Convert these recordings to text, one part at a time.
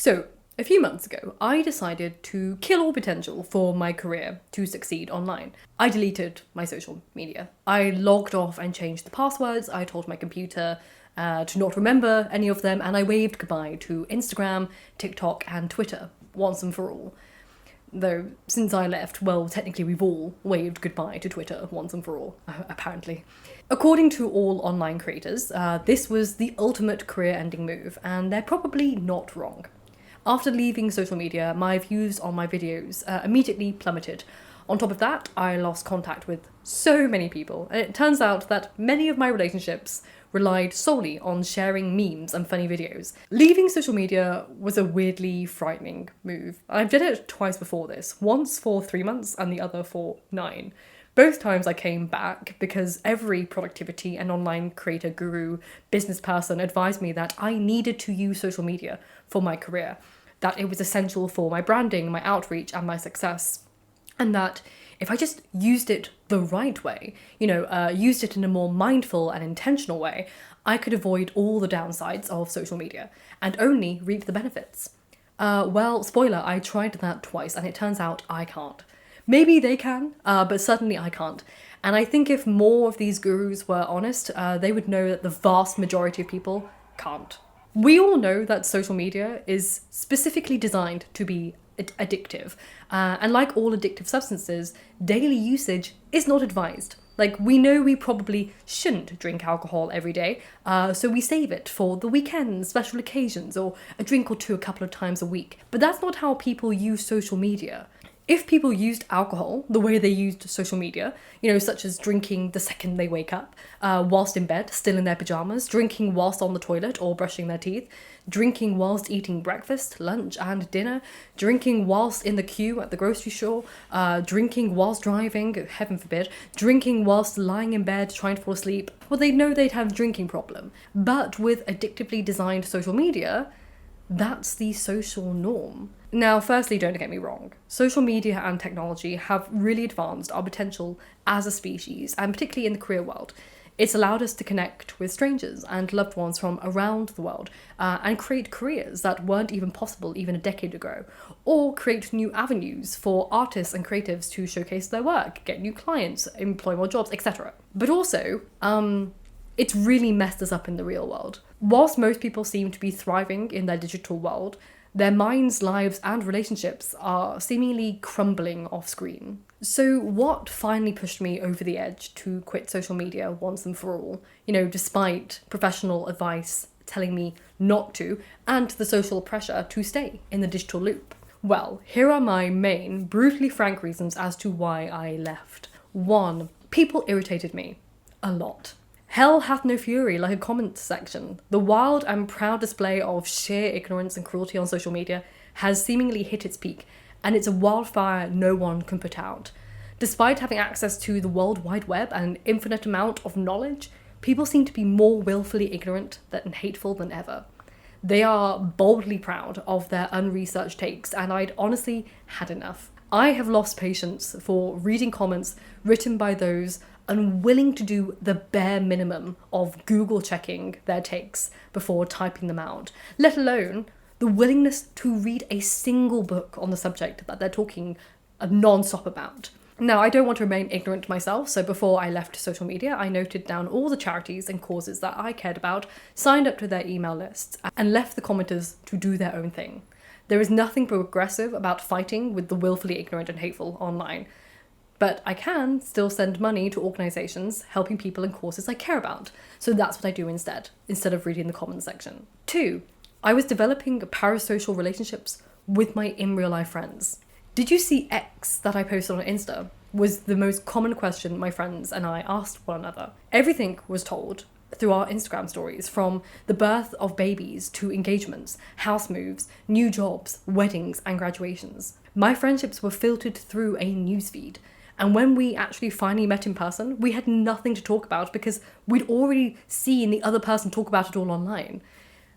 So, a few months ago, I decided to kill all potential for my career to succeed online. I deleted my social media. I logged off and changed the passwords. I told my computer to not remember any of them, and I waved goodbye to Instagram, TikTok, and Twitter once and for all. Though, since I left, well, technically we've all waved goodbye to Twitter once and for all, apparently. According to all online creators, this was the ultimate career-ending move, and they're probably not wrong. After leaving social media, my views on my videos immediately plummeted. On top of that, I lost contact with so many people, and it turns out that many of my relationships relied solely on sharing memes and funny videos. Leaving social media was a weirdly frightening move. I've done it twice before this, once for 3 months and the other for 9. Both times I came back because every productivity and online creator guru, business person advised me that I needed to use social media for my career, that it was essential for my branding, my outreach, and my success, and that if I just used it the right way, used it in a more mindful and intentional way, I could avoid all the downsides of social media and only reap the benefits. Well, spoiler, I tried that twice and it turns out I can't. Maybe they can, but certainly I can't. And I think if more of these gurus were honest, they would know that the vast majority of people can't. We all know that social media is specifically designed to be addictive. And like all addictive substances, daily usage is not advised. Like, we know we probably shouldn't drink alcohol every day, so we save it for the weekends, special occasions, or a drink or two a couple of times a week. But that's not how people use social media. If people used alcohol the way they used social media, such as drinking the second they wake up, whilst in bed, still in their pajamas, drinking whilst on the toilet or brushing their teeth, drinking whilst eating breakfast, lunch, and dinner, drinking whilst in the queue at the grocery store, drinking whilst driving, heaven forbid, drinking whilst lying in bed trying to fall asleep, well, they'd know they'd have a drinking problem. But with addictively designed social media, that's the social norm. Now, firstly, don't get me wrong. Social media and technology have really advanced our potential as a species, and particularly in the career world. It's allowed us to connect with strangers and loved ones from around the world, and create careers that weren't even possible even a decade ago, or create new avenues for artists and creatives to showcase their work, get new clients, employ more jobs, etc. But also, it's really messed us up in the real world. Whilst most people seem to be thriving in their digital world, their minds, lives, and relationships are seemingly crumbling off screen. So what finally pushed me over the edge to quit social media once and for all, despite professional advice telling me not to, and the social pressure to stay in the digital loop? Well, here are my main, brutally frank reasons as to why I left. 1. People irritated me. A lot. Hell hath no fury like a comment section. The wild and proud display of sheer ignorance and cruelty on social media has seemingly hit its peak, and it's a wildfire no one can put out. Despite having access to the World Wide Web and an infinite amount of knowledge, people seem to be more willfully ignorant and hateful than ever. They are boldly proud of their unresearched takes, and I'd honestly had enough. I have lost patience for reading comments written by those unwilling to do the bare minimum of Google checking their takes before typing them out, let alone the willingness to read a single book on the subject that they're talking non-stop about. Now, I don't want to remain ignorant myself, so before I left social media, I noted down all the charities and causes that I cared about, signed up to their email lists, and left the commenters to do their own thing. There is nothing progressive about fighting with the willfully ignorant and hateful online. But I can still send money to organisations helping people in causes I care about. So that's what I do instead of reading the comments section. 2, I was developing parasocial relationships with my in real life friends. Did you see X that I posted on Insta? Was the most common question my friends and I asked one another. Everything was told through our Instagram stories, from the birth of babies to engagements, house moves, new jobs, weddings, and graduations. My friendships were filtered through a newsfeed. And when we actually finally met in person, we had nothing to talk about because we'd already seen the other person talk about it all online.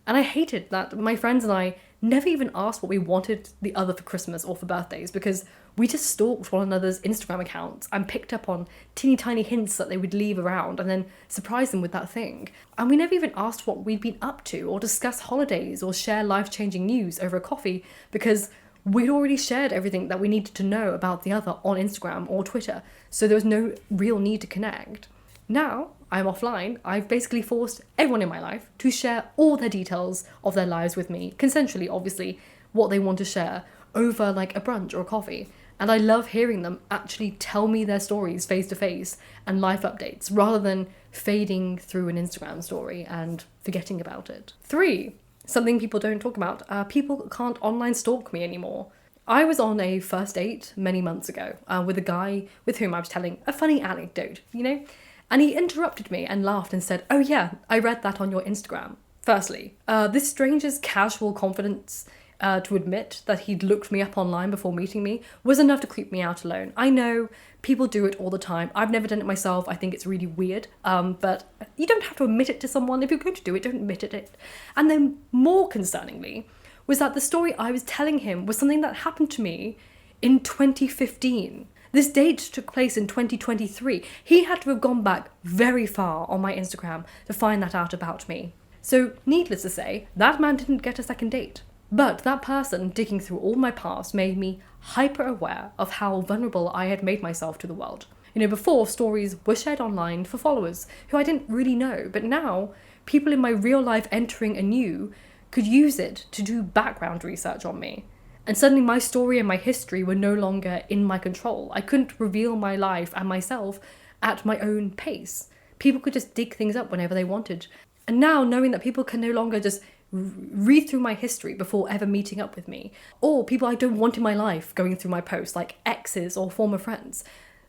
And I hated that my friends and I never even asked what we wanted the other for Christmas or for birthdays, because We just stalked one another's Instagram accounts and picked up on teeny tiny hints that they would leave around and then surprised them with that thing. And we never even asked what we'd been up to or discuss holidays or share life-changing news over a coffee because we'd already shared everything that we needed to know about the other on Instagram or Twitter, so there was no real need to connect. Now I'm offline, I've basically forced everyone in my life to share all their details of their lives with me, consensually obviously, what they want to share, over like a brunch or a coffee. And I love hearing them actually tell me their stories face to face and life updates rather than fading through an Instagram story and forgetting about it. 3, something people don't talk about, people can't online stalk me anymore. I was on a first date many months ago with a guy with whom I was telling a funny anecdote, and he interrupted me and laughed and said, "Oh yeah, I read that on your Instagram." Firstly, this stranger's casual confidence to admit that he'd looked me up online before meeting me was enough to creep me out alone. I know people do it all the time. I've never done it myself. I think it's really weird. But you don't have to admit it to someone. If you're going to do it, don't admit it. And then more concerningly was that the story I was telling him was something that happened to me in 2015. This date took place in 2023. He had to have gone back very far on my Instagram to find that out about me. So needless to say, that man didn't get a second date. But that person digging through all my past made me hyper aware of how vulnerable I had made myself to the world. Before, stories were shared online for followers who I didn't really know, but now people in my real life entering anew could use it to do background research on me. And suddenly my story and my history were no longer in my control. I couldn't reveal my life and myself at my own pace. People could just dig things up whenever they wanted. And now knowing that people can no longer just read through my history before ever meeting up with me, or people I don't want in my life going through my posts, like exes or former friends,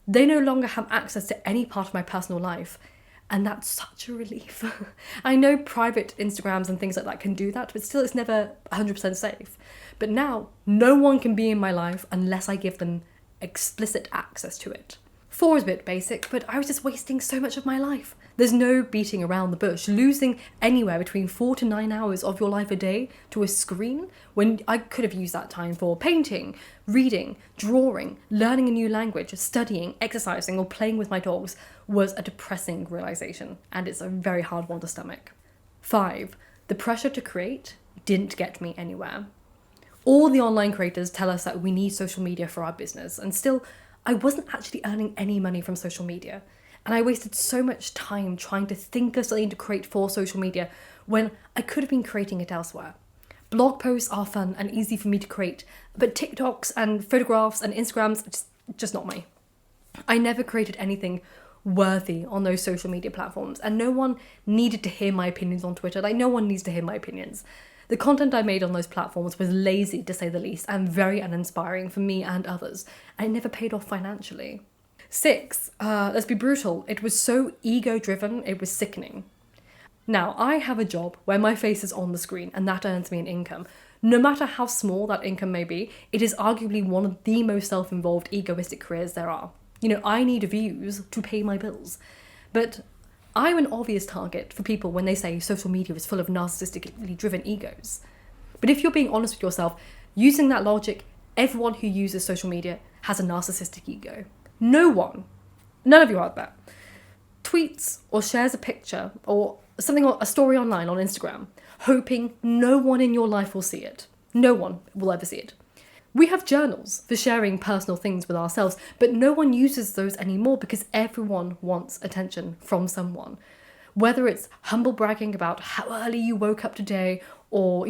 they no longer have access to any part of my personal life. And that's such a relief. I know private Instagrams and things like that can do that, but still it's never 100% safe. But now, no one can be in my life unless I give them explicit access to it. 4 is a bit basic, but I was just wasting so much of my life. There's no beating around the bush. Losing anywhere between 4 to 9 hours of your life a day to a screen when I could have used that time for painting, reading, drawing, learning a new language, studying, exercising, or playing with my dogs was a depressing realization, and it's a very hard one to stomach. 5, the pressure to create didn't get me anywhere. All the online creators tell us that we need social media for our business, and still, I wasn't actually earning any money from social media. And I wasted so much time trying to think of something to create for social media when I could have been creating it elsewhere. Blog posts are fun and easy for me to create, but TikToks and photographs and Instagrams, just not me. I never created anything worthy on those social media platforms, and no one needed to hear my opinions on Twitter. No one needs to hear my opinions. The content I made on those platforms was lazy, to say the least, and very uninspiring for me and others, and it never paid off financially. 6, let's be brutal, it was so ego-driven, it was sickening. Now, I have a job where my face is on the screen, and that earns me an income. No matter how small that income may be, it is arguably one of the most self-involved, egoistic careers there are. I need views to pay my bills. But I'm an obvious target for people when they say social media is full of narcissistically driven egos. But if you're being honest with yourself, using that logic, everyone who uses social media has a narcissistic ego. No one, none of you out there, tweets or shares a picture or something, a story online on Instagram, hoping no one in your life will see it. No one will ever see it. We have journals for sharing personal things with ourselves, but no one uses those anymore because everyone wants attention from someone. Whether it's humble bragging about how early you woke up today, or,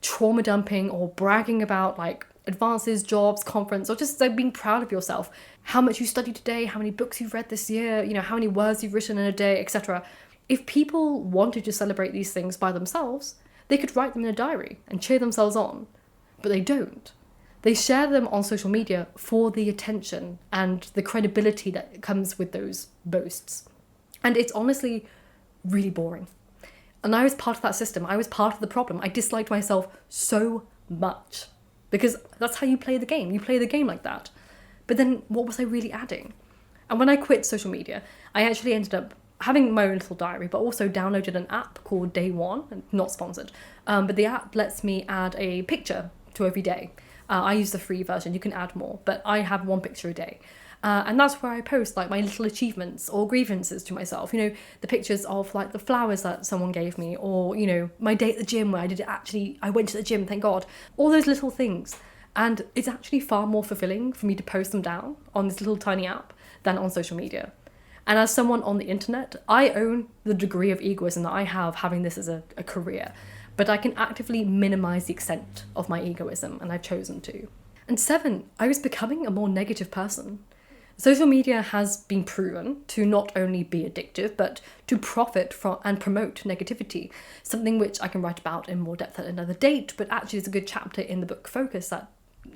trauma dumping, or bragging about advances, jobs, conference, or just being proud of yourself, how much you studied today, how many books you've read this year, how many words you've written in a day, etc. If people wanted to celebrate these things by themselves, they could write them in a diary and cheer themselves on, but they don't. They share them on social media for the attention and the credibility that comes with those boasts. And it's honestly really boring. And I was part of that system. I was part of the problem. I disliked myself so much because that's how you play the game. You play the game like that. But then what was I really adding? And when I quit social media, I actually ended up having my own little diary, but also downloaded an app called Day One, not sponsored. But the app lets me add a picture to every day. I use the free version, you can add more, but I have 1 picture a day. And that's where I post like my little achievements or grievances to myself, you know, the pictures of like the flowers that someone gave me, or, you know, my day at the gym where I went to the gym, thank God, all those little things. And it's actually far more fulfilling for me to post them down on this little tiny app than on social media. And as someone on the internet, I own the degree of egoism that I have having this as a career, but I can actively minimize the extent of my egoism, and I've chosen to. And 7, I was becoming a more negative person. Social media has been proven to not only be addictive, but to profit from and promote negativity, something which I can write about in more depth at another date, but actually there's a good chapter in the book Focus that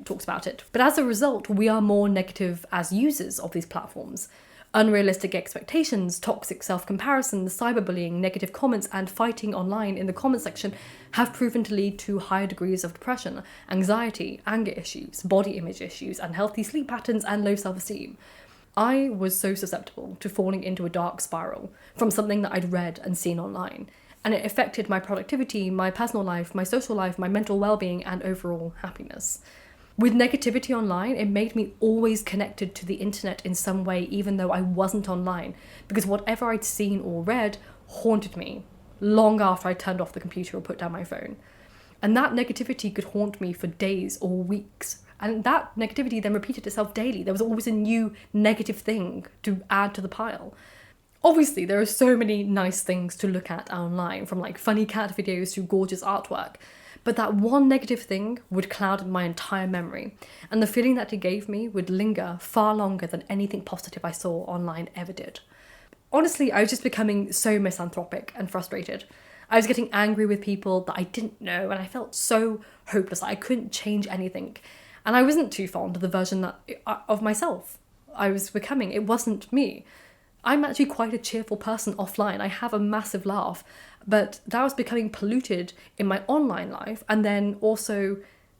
talks about it. But as a result, we are more negative as users of these platforms. Unrealistic expectations, toxic self-comparison, cyberbullying, negative comments, and fighting online in the comment section have proven to lead to higher degrees of depression, anxiety, anger issues, body image issues, unhealthy sleep patterns, and low self-esteem. I was so susceptible to falling into a dark spiral from something that I'd read and seen online, and it affected my productivity, my personal life, my social life, my mental well-being, and overall happiness. With negativity online, it made me always connected to the internet in some way, even though I wasn't online, because whatever I'd seen or read haunted me long after I turned off the computer or put down my phone. And that negativity could haunt me for days or weeks. And that negativity then repeated itself daily. There was always a new negative thing to add to the pile. Obviously, there are so many nice things to look at online, from like funny cat videos to gorgeous artwork. But that one negative thing would cloud my entire memory, and the feeling that it gave me would linger far longer than anything positive I saw online ever did. Honestly, I was just becoming so misanthropic and frustrated. I was getting angry with people that I didn't know, and I felt so hopeless that I couldn't change anything. And I wasn't too fond of the version of myself I was becoming. It wasn't me. I'm actually quite a cheerful person offline. I have a massive laugh, but that was becoming polluted in my online life and then also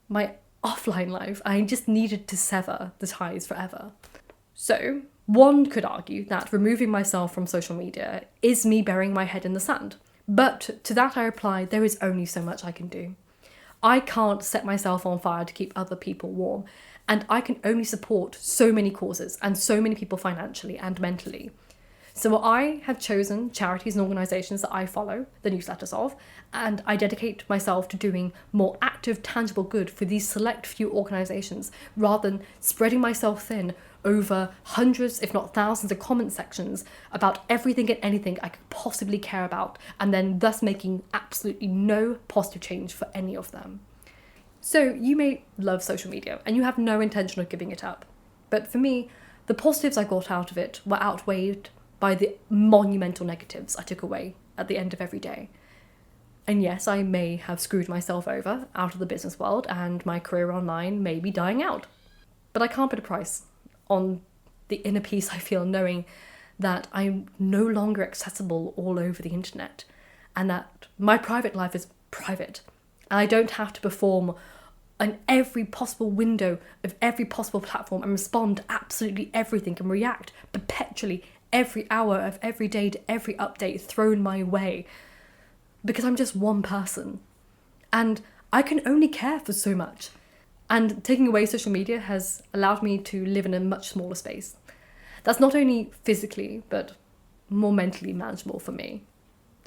my offline life. I just needed to sever the ties forever. So one could argue that removing myself from social media is me burying my head in the sand. But to that I reply, there is only so much I can do. I can't set myself on fire to keep other people warm, and I can only support so many causes and so many people financially and mentally. So I have chosen charities and organisations that I follow the newsletters of, and I dedicate myself to doing more active, tangible good for these select few organisations, rather than spreading myself thin over hundreds, if not thousands, of comment sections about everything and anything I could possibly care about, and then thus making absolutely no positive change for any of them. So you may love social media, and you have no intention of giving it up. But for me, the positives I got out of it were outweighed by the monumental negatives I took away at the end of every day. And yes, I may have screwed myself over out of the business world, and my career online may be dying out. But I can't put a price on the inner peace I feel knowing that I'm no longer accessible all over the internet, and that my private life is private, and I don't have to perform on every possible window of every possible platform and respond to absolutely everything and react perpetually every hour of every day to every update thrown my way, because I'm just one person and I can only care for so much. And taking away social media has allowed me to live in a much smaller space. That's not only physically but more mentally manageable for me,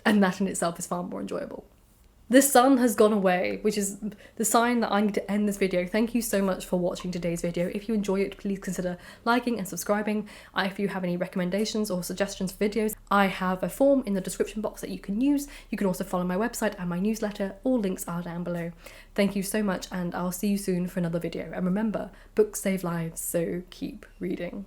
and that in itself is far more enjoyable. The sun has gone away, which is the sign that I need to end this video. Thank you so much for watching today's video. If you enjoy it, please consider liking and subscribing. If you have any recommendations or suggestions for videos, I have a form in the description box that you can use. You can also follow my website and my newsletter. All links are down below. Thank you so much, and I'll see you soon for another video. And remember, books save lives, so keep reading.